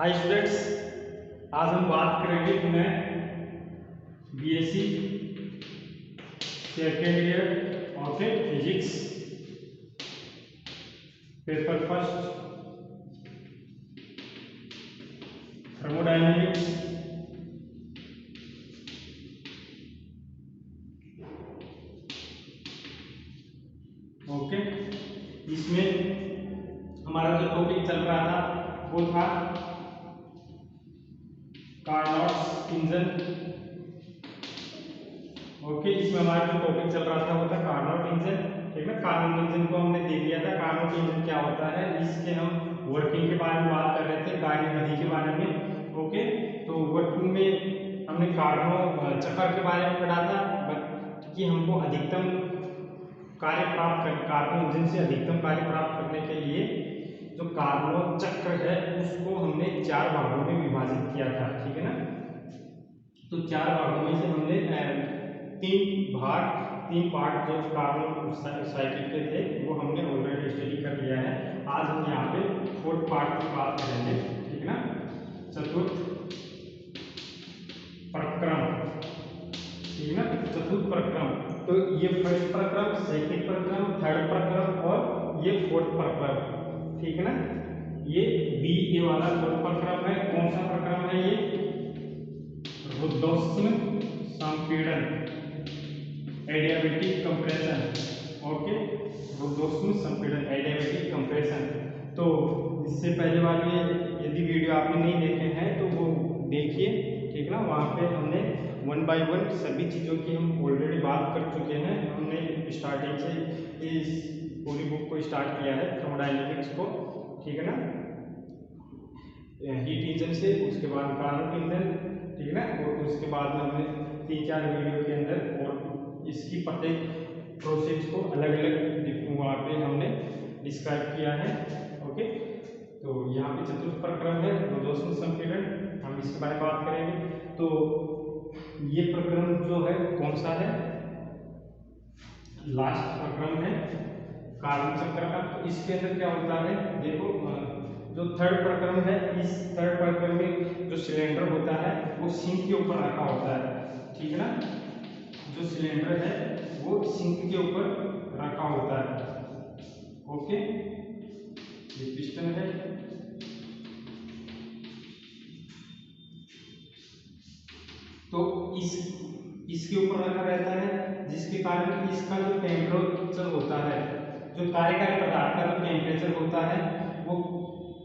Hi students, आज हम बात करेंगे पुनः बीएससी सेकेंड ईयर और physics paper first thermodynamics. Okay, इसमें हमारा जो टॉपिक चल रहा था वो था कार्नोट इंजन। ओके, इसमें हमारा जो टॉपिक चल रहा था वो था कार्नोट इंजन। ठीक है, कार्नोट इंजन को हमने देख लिया था। कार्नोट इंजन क्या होता है, इसके हम वर्किंग के बारे में बात कर रहे थे, कार्य विधि के बारे में। ओके, तो वर्किंग में हमने कार्नोट चक्र के बारे में पढ़ा था कि हमको अधिकतम कार्य प्राप्त कर कार्नोट इंजन से अधिकतम कार्य प्राप्त करने के लिए जो कार्नोट चक्र है उसको हमने 4 भागों में विभाजित किया था। ठीक है ना, तो 4 भागों में से हमने 3 पार्ट जो कार्नोट साइकिल के थे वो हमने ऑलरेडी स्टडी कर लिया है। आज हम यहाँ पे 4th पार्ट की बात करेंगे। ठीक है ना, चतुर्थ प्रक्रम। ठीक है ना, चतुर्थ प्रक्रम। तो ये फर्स्ट प्रक्रम, सेकंड प्रक्रम, थर्ड प्रक्रम और ये 4th प्रक्रम। ठीक है ना, ये बी ए वाला 4th प्रक्रम है। कौन सा प्रक्रम है ये? रुद्धोष्म संपीड़न, एडियाबैटिक कंप्रेशन। ओके, रुद्धोष्म संपीड़न, एडियाबैटिक कंप्रेशन। तो इससे पहले वाले यदि वीडियो आपने नहीं देखे हैं तो वो देखिए। ठीक है ना, वहाँ पे हमने 1 बाय 1 सभी चीज़ों की हम ऑलरेडी बात कर चुके हैं। हमने स्टार्टिंग से इस पूरी बुक को स्टार्ट किया है, थर्मोडायनेमिक्स को। ठीक है ना, हीट इंजन से, उसके बाद कार्नोट इंजन। ठीक है ना, और उसके बाद में हमने 3-4 वीडियो के अंदर और इसकी प्रत्येक प्रोसेस को अलग अलग वहाँ पे हमने डिस्क्राइब किया है। ओके, तो यहाँ पे चतुर्थ प्रक्रम है रुद्धोष्म संपीड़न, हम इसके बारे में बात करेंगे। तो ये प्रक्रम जो है कौन सा है? लास्ट प्रक्रम है कार्नोट चक्र का। तो इसके अंदर क्या होता है, देखो जो थर्ड प्रक्रम है, इस थर्ड प्रक्रम में जो सिलेंडर होता है वो सिंक के ऊपर रखा होता है। ठीक है ना, जो सिलेंडर है वो सिंक के ऊपर रखा होता है। ओके, ये पिस्टन है। तो इसके ऊपर रखा रहता है, जिसके कारण इसका जो टेम्परेचर होता है, जो कार्यकारी पदार्थ का जो टेम्परेचर होता है वो,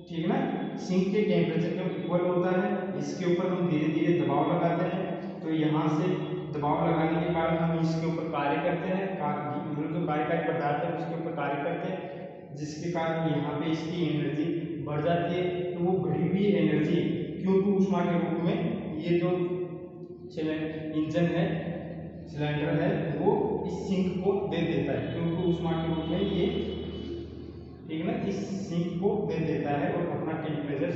ठीक है ना, सिंक के टेम्परेचर के इक्वल होता है। इसके ऊपर हम धीरे धीरे दबाव लगाते हैं, तो यहाँ से दबाव लगाने के कारण हम इसके ऊपर कार्य करते हैं, जो कार्यकारी पदार्थ है उसके ऊपर कार्य करते हैं, जिसके कारण यहाँ पे इसकी एनर्जी बढ़ जाती है। तो वो बढ़ी हुई एनर्जी Q2 ऊष्मा के रूप में ये जो इंजन है, सिलेंडर है, वो इस सिंक को दे देता है। Q2 ऊष्मा के रूप में ये, ठीक है ना, इस सिंक को दे देता है और अपना टेम्परेचर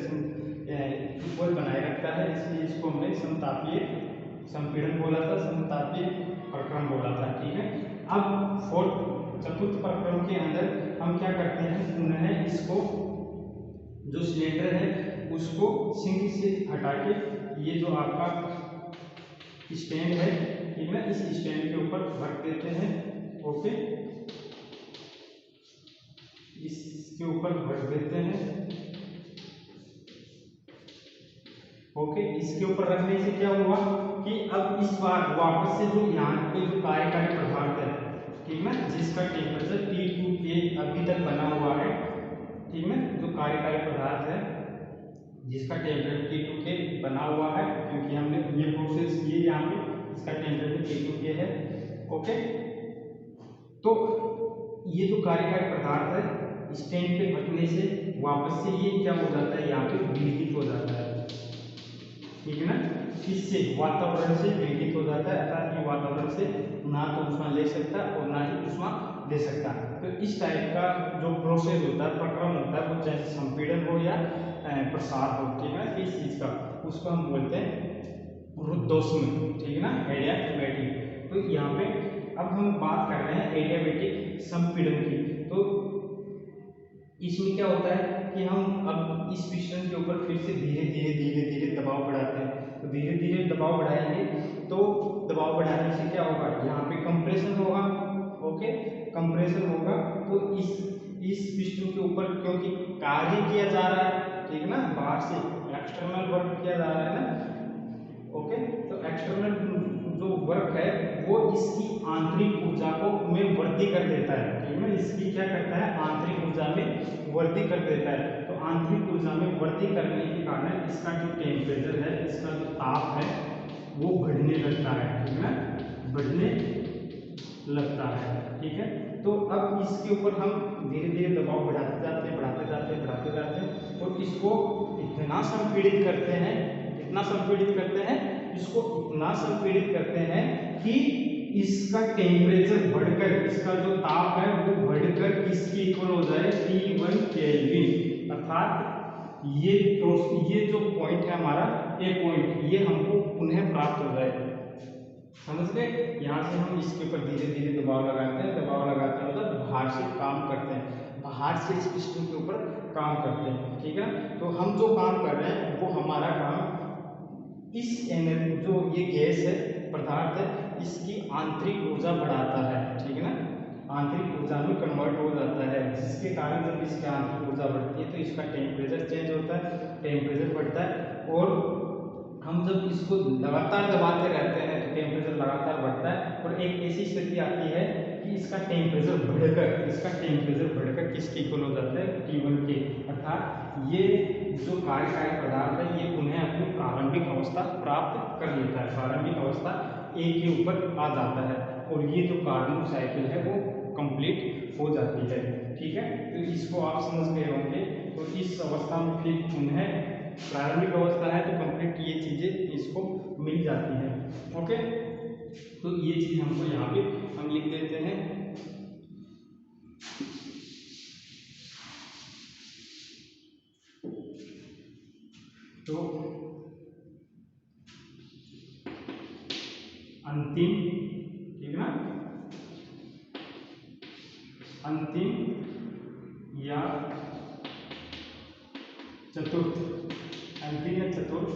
इक्वल बनाए रखता है। इसलिए इसको हमने समतापीय संपीड़न बोला था, समतापीय प्रक्रम बोला था। ठीक है, अब चतुर्थ प्रक्रम के अंदर हम क्या करते हैं, पुनः इसको जो सिलेंडर है उसको सिंक से हटा के ये जो आपका स्टैंड है, ठीक है, इस स्टैंड के ऊपर रख देते हैं। ओके, इसके ऊपर रख देते हैं। ओके, इसके ऊपर रखने से क्या हुआ कि अब इस बार वापस से जो यहाँ पे जो कार्यकारी पदार्थ है, ठीक है, जिसका टेम्परेचर T2K अभी तक बना हुआ है, ठीक है, जो कार्यकारी पदार्थ है जिसका टेम्परेचर T2K बना हुआ है, क्योंकि हमने ये प्रोसेस किए, यहाँ पे इसका टेम्परेचर T2K है। ओके, तो ये जो कार्यकारी पदार्थ है स्टैंड पे फटने से वापस से ये क्या हो जाता है, यहाँ पे विघटित हो जाता है। ठीक है ना, इससे वातावरण से विघटित हो जाता है, अर्थात ये वातावरण से ना तो ऊष्मा ले सकता और ना ही ऊष्मा दे सकता। तो इस टाइप का जो प्रोसेस होता है, प्रक्रम होता है, वो चाहे संपीड़न हो या प्रसार हो, ठीक है, इस चीज का, उसको हम बोलते हैं रुद्धोष्म। ठीक है ना, एडियाबैटिक। तो यहाँ पे अब हम बात कर रहे हैं एडियाबैटिक संपीड़न की। तो इसमें क्या होता है कि हम अब इस पिस्टन के ऊपर फिर से धीरे धीरे धीरे धीरे दबाव बढ़ाते हैं। तो धीरे धीरे दबाव बढ़ाएंगे तो दबाव बढ़ाने से क्या होगा, यहाँ पे कंप्रेशन होगा। ओके, कंप्रेशन होगा तो इस पिस्टन के ऊपर क्योंकि कार्य किया जा रहा है, ठीक है ना, बाहर से एक्सटर्नल वर्क किया जा रहा है ना। ओके, तो एक्सटर्नल जो वर्क है वो इसकी आंतरिक ऊर्जा को में वृद्धि कर देता है, ठीक है ना। इसकी क्या करता है, आंतरिक ऊर्जा में वृद्धि कर देता है। तो आंतरिक ऊर्जा में वृद्धि करने के कारण इसका जो टेम्परेचर है, इसका जो ताप है वो बढ़ने लगता है, ठीक है ना, बढ़ने लगता है। ठीक है, तो अब इसके ऊपर हम धीरे धीरे दबाव बढ़ाते जाते हैं, बढ़ाते जाते हैं, बढ़ाते जाते हैं और इसको इतना संपीड़ित करते हैं, इतना संपीड़ित करते हैं, इसको इतना संपीड़ित करते हैं कि इसका टेम्परेचर बढ़कर, इसका जो ताप है वो बढ़कर किसके इक्वल हो जाए, T1 केल्विन। अर्थात ये जो पॉइंट है हमारा, ए पॉइंट, ये हमको पुनः प्राप्त हो जाए। समझ गए। यहाँ से हम इसके ऊपर धीरे धीरे दबाव लगाते हैं, दबाव लगाते हैं मतलब बाहर से काम करते हैं, बाहर से इस पिस्टन के ऊपर काम करते हैं, ठीक है। तो हम जो काम कर रहे हैं वो हमारा काम इस एनर्जी, जो ये गैस है, पदार्थ है, इसकी आंतरिक ऊर्जा बढ़ाता है, ठीक है ना, आंतरिक ऊर्जा में कन्वर्ट हो जाता है, जिसके कारण जब इसकी आंतरिक ऊर्जा बढ़ती है तो इसका टेम्परेचर चेंज होता है, टेम्परेचर बढ़ता है। और हम जब इसको लगातार दबाते रहते हैं तो टेम्परेचर लगातार बढ़ता है और एक ऐसी स्थिति आती है कि इसका टेम्परेचर बढ़कर किसके इक्वल हो जाता है, T1 के। अर्थात ये जो कार्यकारी पदार्थ है ये पुनः अपनी प्रारंभिक अवस्था प्राप्त कर लेता है, प्रारंभिक अवस्था ए के ऊपर आ जाता है और ये जो कार्नोट साइकिल है वो कंप्लीट हो जाती है, ठीक है। तो इसको आप समझ गए होंगे। तो इस अवस्था में फिर पुनः प्रारंभिक अवस्था है तो कंप्लीट ये चीजें इसको मिल जाती हैं। ओके, तो ये चीज हमको यहाँ पे हम लिख देते हैं। तो अंतिम, ठीक है ना, अंतिम या चतुर्थ, अंतिम या चतुर्थ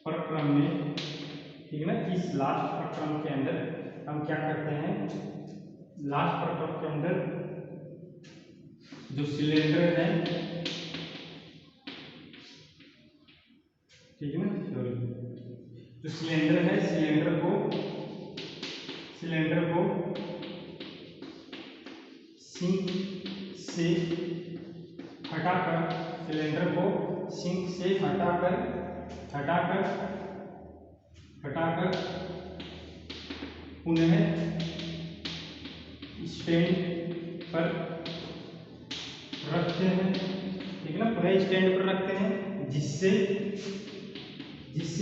प्रक्रम में, ठीक है ना, इस लास्ट प्रक्रम के अंदर हम क्या करते हैं, लास्ट प्रक्रम के अंदर जो सिलेंडर है, ठीक है ना, जो सिलेंडर है, सिलेंडर को सिंक से हटाकर, सिलेंडर को सिंक से हटाकर पुनः स्टैंड पर रखते हैं, ठीक है ना, पुनः स्टैंड पर रखते हैं, जिससे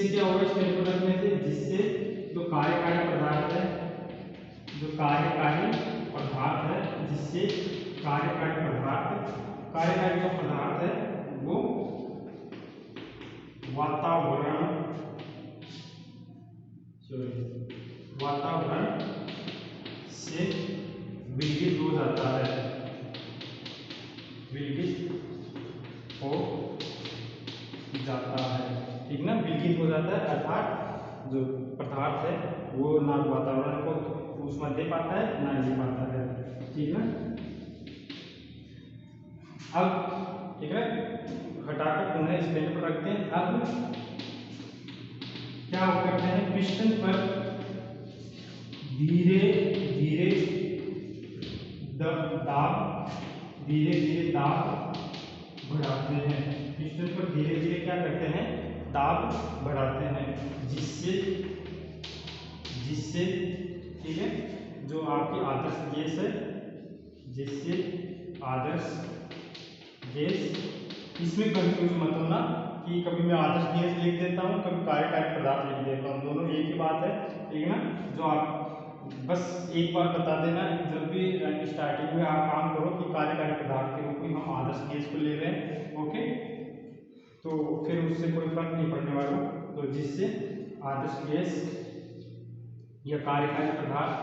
क्या होगा, स्टैंड पर रखने से, जिससे जो कार्यकारी पदार्थ है, जो कार्यकारी पदार्थ है, जिससे कार्यकारी का पदार्थ है वो वातावरण से विलगित हो जाता है, विलगित हो जाता है, ठीक ना, विलगित हो जाता है। अर्थात जो पदार्थ है वो ना वातावरण को ऊष्मा दे पाता है ना ले पाता है, ठीक ना। अब ठीक है, हटाकर पुनः स्टैंड पर रखते हैं। अब क्या करते हैं, पिस्टन पर धीरे धीरे दाब बढ़ाते हैं, पिस्टन पर धीरे धीरे क्या करते हैं, दाब बढ़ाते हैं, जिससे ठीक है, जो आपकी आदर्श गैस है, जिससे आदर्श गैस, इसमें कंफ्यूज मत होना कि कभी मैं आदर्श गैस लिख देता हूँ, कभी कार्यकारी पदार्थ लिख देता हूँ, दोनों एक ही बात है, ठीक है ना। जो आप बस एक बार बता देना, जब भी स्टार्टिंग में आप काम करो कि कार्यकारी पदार्थ के रूप में हम आदर्श गैस को ले रहे हैं, ओके, तो फिर उससे कोई फर्क नहीं पड़ने वाला। तो जिससे आदर्श गैस या कार्यकारी पदार्थ,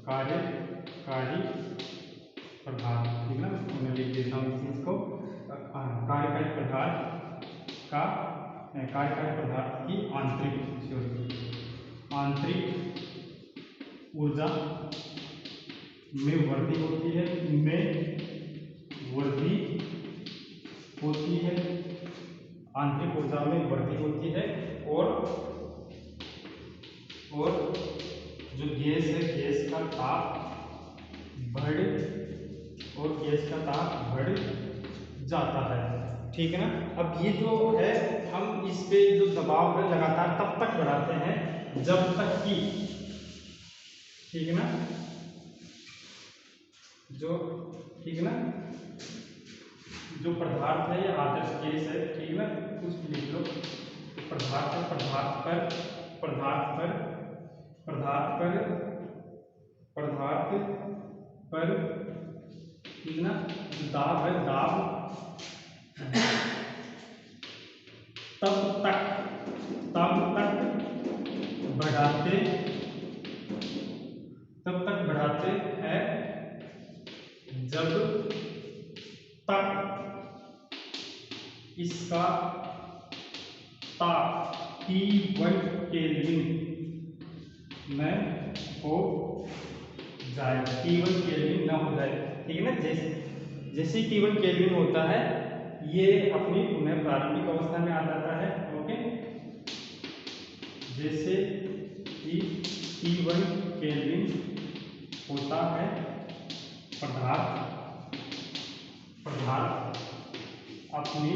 कार्यकारी पदार्थ, ठीक है ना, मैं लिख देता हूँ इस चीज को। कार्यकारी पदार्थ की आंतरिक ऊर्जा में वृद्धि होती है, आंतरिक ऊर्जा में वृद्धि होती है, और जो गैस है, गैस का ताप बढ़ जाता है, ठीक है ना। अब ये जो है, हम इस पे जो दबाव है लगातार तब तक बढ़ाते हैं जब तक कि, ठीक है ना, जो पदार्थ है ये आदर्श गैस है, ठीक है ना, कुछ लिख लो। पदार्थ पर, ठीक ना, दाब है, दाब तब तक बढ़ाते हैं जब तक इसका ताप T1 केल्विन में हो जाए, T1 केल्विन न हो जाए, ठीक है ना। जैसे T1 केल्विन होता है, ये अपनी पुनः प्रारंभिक अवस्था में आ जाता है, ओके। जैसे कि T1 केल्विन होता है, पदार्थ अपनी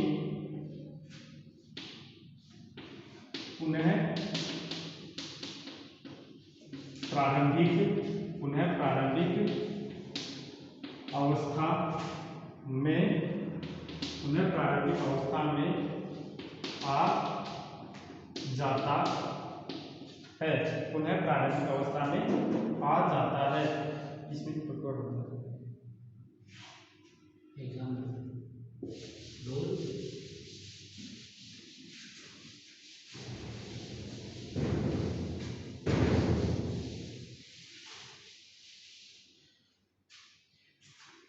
पुनः प्रारंभिक अवस्था में आ जाता है, इसमें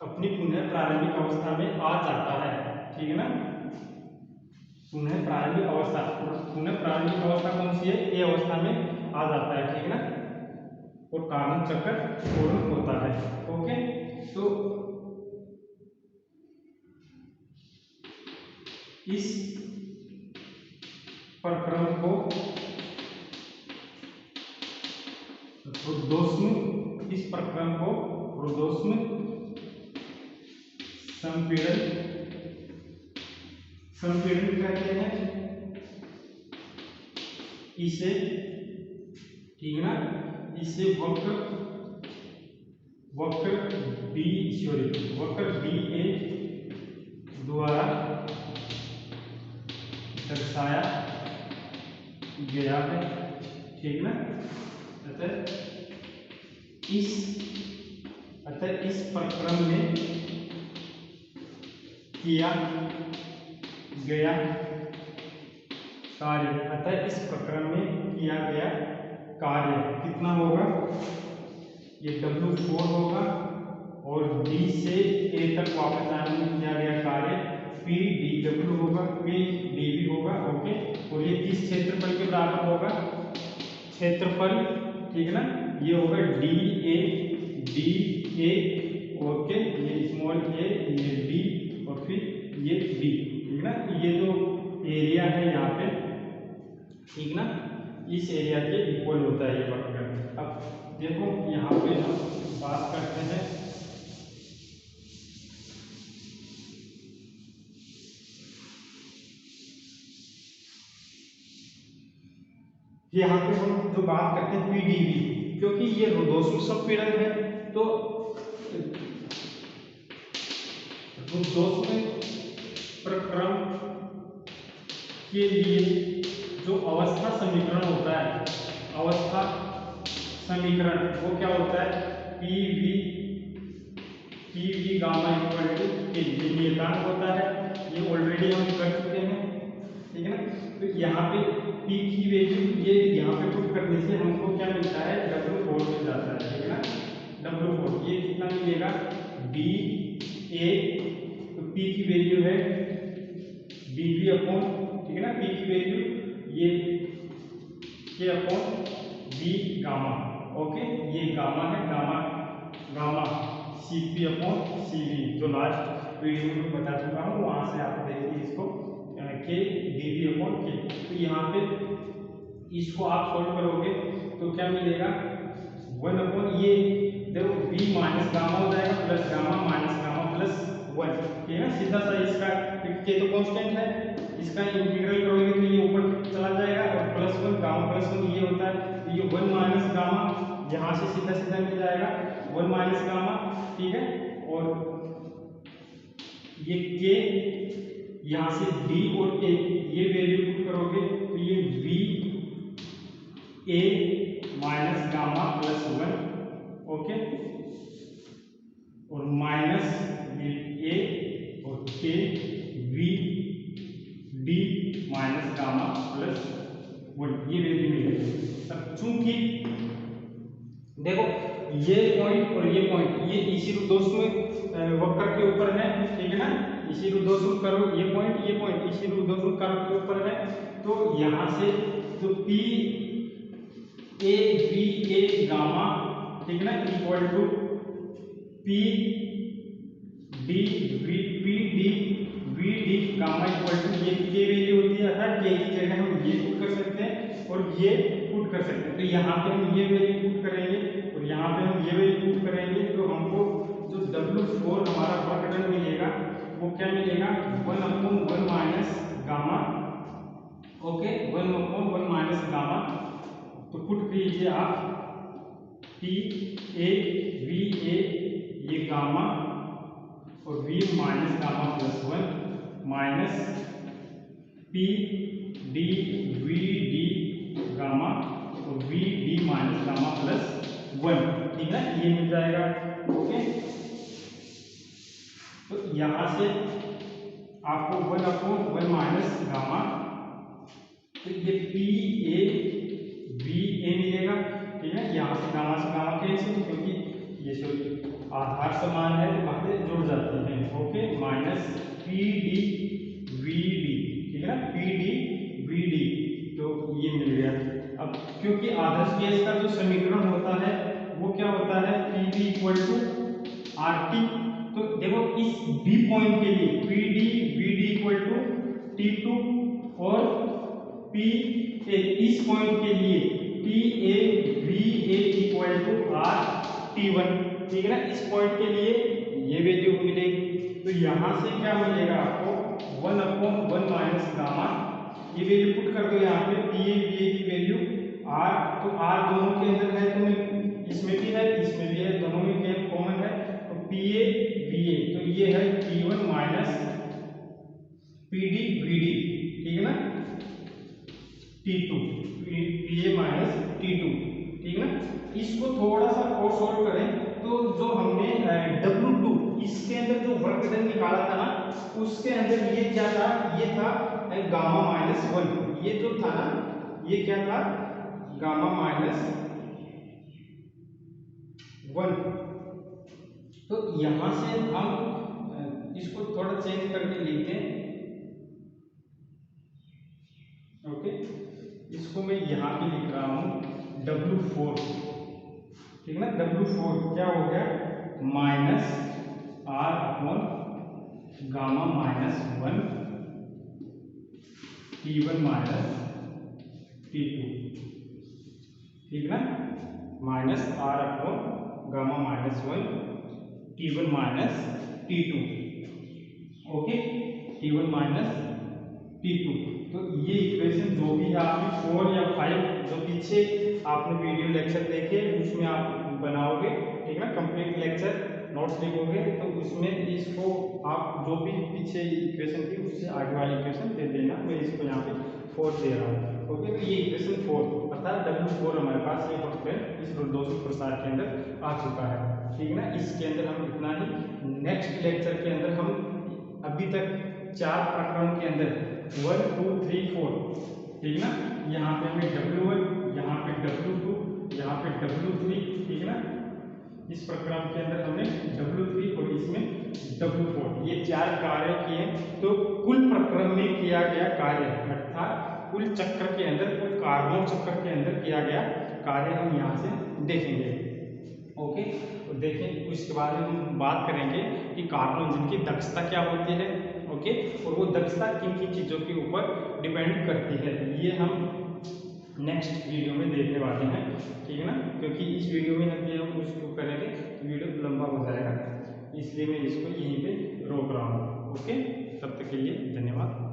अपनी पुनः प्रारंभिक अवस्था में आ जाता है, ठीक है ना। पुनः प्रारंभिक अवस्था कौन सी है? ए अवस्था में आ जाता है, ठीक है ना, और कार्बन चक्र पूर्ण होता है, ओके। तो इस प्रक्रम को रुद्धोष्म संपीड़न कहते हैं इसे, ठीक है ना। इसे वक्र BA द्वारा दर्शाया गया है, ठीक ना। अतः इस प्रक्रम में किया गया कार्य कितना होगा? ये W4 होगा, और D से A तक वापस आने में किया गया कार्य PdW होगा, PdV होगा, ओके। और ये किस क्षेत्रफल के बराबर होगा? क्षेत्रफल, ठीक है ना, ये होगा DA, ओके, ये स्मॉल a, ये D, और फिर ये B, ठीक है ना। ये जो एरिया है यहाँ पे, ठीक ना, इस एरिया के इक्वल होता है ये वक्र। अब देखो यहाँ पे हम बात करते हैं, यहाँ पे हम जो बात करते हैं PdV, क्योंकि ये रुद्धोष्म संपीड़न है, तो रुद्धोष्म प्रक्रम के लिए जो अवस्था समीकरण होता है, वो क्या होता है? PV gamma equal to K, ये नियतांक होता है, ये ऑलरेडी हम कर चुके हैं, ठीक है ना। तो यहाँ पे P की वैल्यू ये यहाँ पे पुट करने से हमको क्या मिलता है? W4 मिल जाता है, ठीक है ना। W4 ये कितना मिलेगा? डी ए, तो पी की वैल्यू है dp अपॉन, ठीक है ना, पी की वैल्यू ये के अपॉन बी गामा, ओके, ये गामा है, गामा cp अपॉन cv, जो लास्ट वीडियो में बता चुका हूँ, वहां से आप देखिए इसको के dp अपॉन के। तो यहाँ पे इसको आप सोल्व करोगे तो क्या मिलेगा, 1 अपॉन ये देखो b माइनस गामा हो जाएगा plus gamma minus gamma plus 1, ठीक है, सीधा सा इसका के तो कांस्टेंट है, इसका इंटीग्रल करोगे तो ये ऊपर चला जाएगा और प्लस 1 गामा प्लस 1 ये होता है, तो ये 1 माइनस गामा यहाँ से सीधा सीधा मिल जाएगा 1 माइनस गामा, ठीक है, और ये के यहाँ से d और a ये वैल्यू पुट करोगे तो ये v a minus gamma plus 1, okay, और माइनस a और k v d minus gamma plus 1, ये वैल्यू मिलेगी। अब चूंकि देखो ये पॉइंट और ये पॉइंट ये इसी रूप वक्र के ऊपर है, ठीक है ना, इसी रूप करो ये पॉइंट इसी रूप कर्व के ऊपर है, तो यहाँ से तो p a v a gamma, ठीक है ना, equal to p d v d gamma equal to ये के वैल्यू होती है, अर्थात के की जगह हम ये पुट कर सकते हैं और ये पुट कर सकते हैं, तो यहाँ पे हम ये वैल्यू पुट करेंगे और यहाँ पे हम ये वैल्यू पुट करेंगे, तो हमको जो W4 हमारा वर्क डन मिलेगा वो क्या मिलेगा, 1 upon 1 minus gamma, okay, 1 upon 1 minus gamma, तो पुट कीजिए आप P A V A ये गामा और V minus gamma plus 1 minus P D V D gamma और V D minus gamma plus 1, ठीक है, ये मिल जाएगा, ओके। तो यहाँ से आपको 1 अपॉन 1 माइनस गामा, तो ये P A V A मिलेगा, ठीक है, यहाँ से गामा कैंसिल, क्योंकि ये जो आधार समान है तो बातें जुड़ जाती हैं, okay, minus P D V D, ठीक है ना, P D V D, तो ये मिल गया। अब क्योंकि आदर्श गैस का जो समीकरण होता है वो क्या होता है, P V equal to R T, तो देखो इस B पॉइंट के लिए P D V D equal to T2 और P A इस पॉइंट के लिए P A V A equal to R T1, ठीक है ना, इस पॉइंट के लिए ये वैल्यू मिलेगी, तो यहाँ से क्या मिलेगा आपको 1 अपॉन 1 माइनस गामा, ये वैल्यू पुट कर दो यहाँ पे P A V A की वैल्यू R, तो R दोनों के अंदर है, तो इसमें भी है, दोनों में क्या कॉमन है, तो P A V A, तो ये है T1 minus P D V D, ठीक है ना, T2 P A minus T2, ठीक है ना। इसको थोड़ा सा और सॉल्व करें तो जो हमने W2 इसके अंदर जो वर्क डन निकाला था ना, उसके अंदर ये क्या था, ये था गामा माइनस 1, ये जो था ना ये क्या था, गामा माइनस 1, तो यहां से हम इसको थोड़ा चेंज करके लिखते हैं, ओके, इसको मैं यहाँ पे लिख रहा हूँ W4, ठीक है ना, W4 क्या हो गया, minus R upon gamma minus 1 T1 minus T2, ठीक ना, minus R upon gamma minus 1 T1 minus T2, okay, T1 minus T2, तो ये इक्वेशन जो भी आपने 4 या 5 जो पीछे आपने वीडियो लेक्चर देखे उसमें आप बनाओगे, ठीक है ना, कंप्लीट लेक्चर नोट्स लिखोगे तो उसमें इसको आप जो भी पीछे इक्वेशन थी उससे आगे वाली इक्वेशन दे देना, मैं इसको यहाँ पे 4 दे रहा हूँ, ओके, तो ये इक्वेशन 4 अर्थात W4 हमारे पास ये फंक्शन इस दोषों प्रसार के अंदर आ चुका है, ठीक है ना। इसके अंदर हम इतना ही, नेक्स्ट लेक्चर के अंदर हम अभी तक 4 प्रकरणों के अंदर 1 2 3 4, ठीक है ना, यहाँ पे हमें W1, यहाँ पे W2, यहाँ पे W3, ठीक है ना, इस प्रक्रम के अंदर हमने W3 और इसमें W4 ये 4 कार्य किए। तो कुल प्रक्रम में किया गया कार्य अर्थात कुल चक्र के अंदर, कुल कार्बन चक्र के अंदर किया गया कार्य हम यहाँ से देखेंगे। ओके, तो देखें उसके बाद में हम बात करेंगे कि कार्बन इंजन की दक्षता क्या होती है। ओके, और वो दक्षता किन किन चीज़ों के ऊपर डिपेंड करती है, ये हम नेक्स्ट वीडियो में देखने वाले हैं, ठीक है ना। क्योंकि इस वीडियो में हम उसको करेंगे तो वीडियो लंबा हो जाएगा, इसलिए मैं इसको यहीं पे रोक रहा हूँ। ओके, तब तक के लिए धन्यवाद।